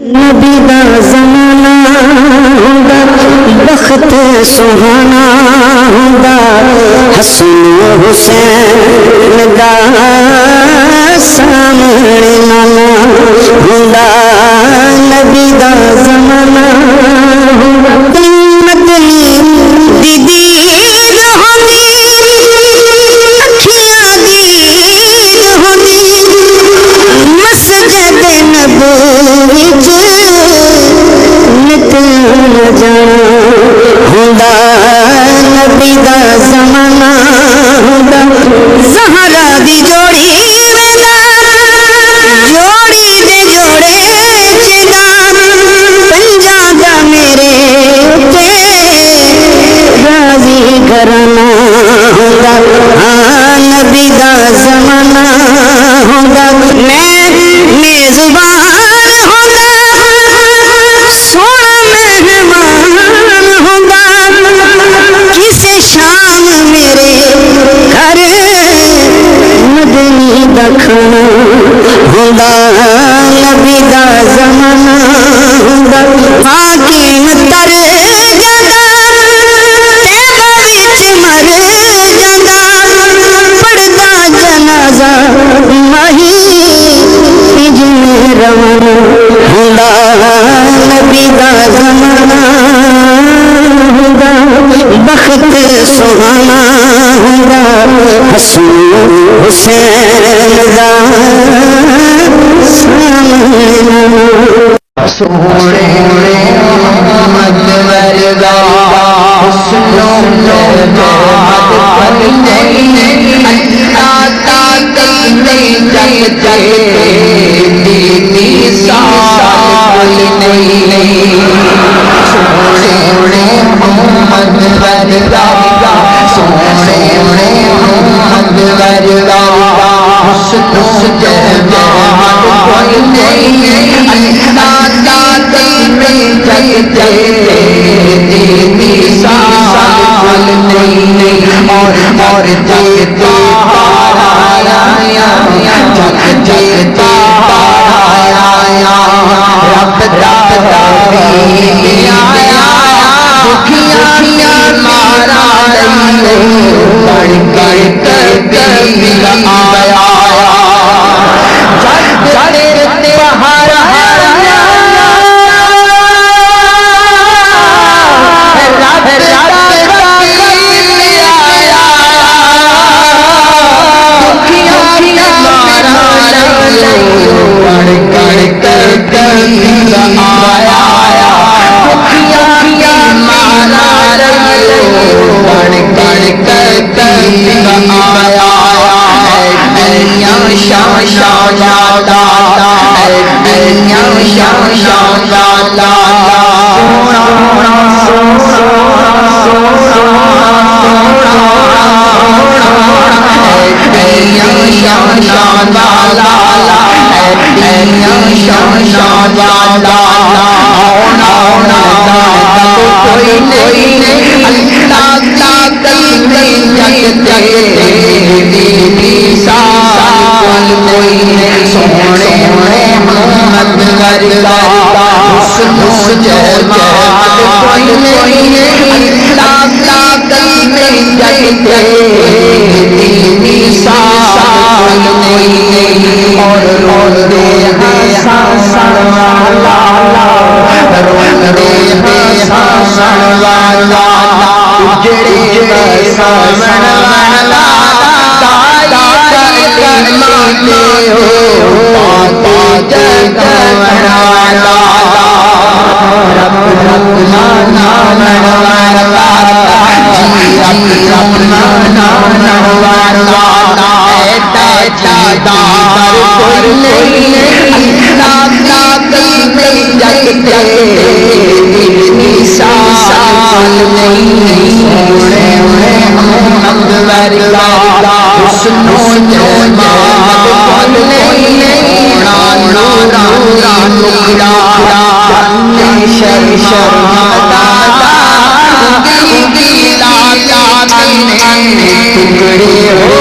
نبی دا زمانہ ہوندا بخت سہانا ہوندا حسن و حسین دا سامنے نانا ہوندا نبی دا زمانہ ہوندا مدنی دی دید ہوندی اکھیاں دید ہوندی مسجد نبوی جانا ہوندا نبی دا زمانہ ہوندا زہرا دی جوڑی ویندا جوڑی دے جوڑے چنگا پنجاں دا میرے تے راضی کرنا ہوندا ہاں نبی دا زمانہ ہوندا میں میزبان شام میرے گھر مدنی دا کھانا ہوندا نبی دا زمانہ ہوندا حاکم تر جاندا تیبہ وچ مر جاندا پڑھدا جنازہ ماہی جن روانہ ہوندا نبی دا زمانہ ہوندا بخت سہانا ہوندا حسن حسین دا سونے محمد ورگا حسن بعد پر نہیں اللہ تعالی جگ جگ مثال نہیں سونے محمد ورگا سونے محمد ورگا حسن بعد پر نہیں اللہ تعالی جگ جگ مثال نہیں اور جگ آیا جگ جگ آیا رب آیا دکھیاں مارا بڑھ کر دل آیا جگ پہاڑ ٹکڑے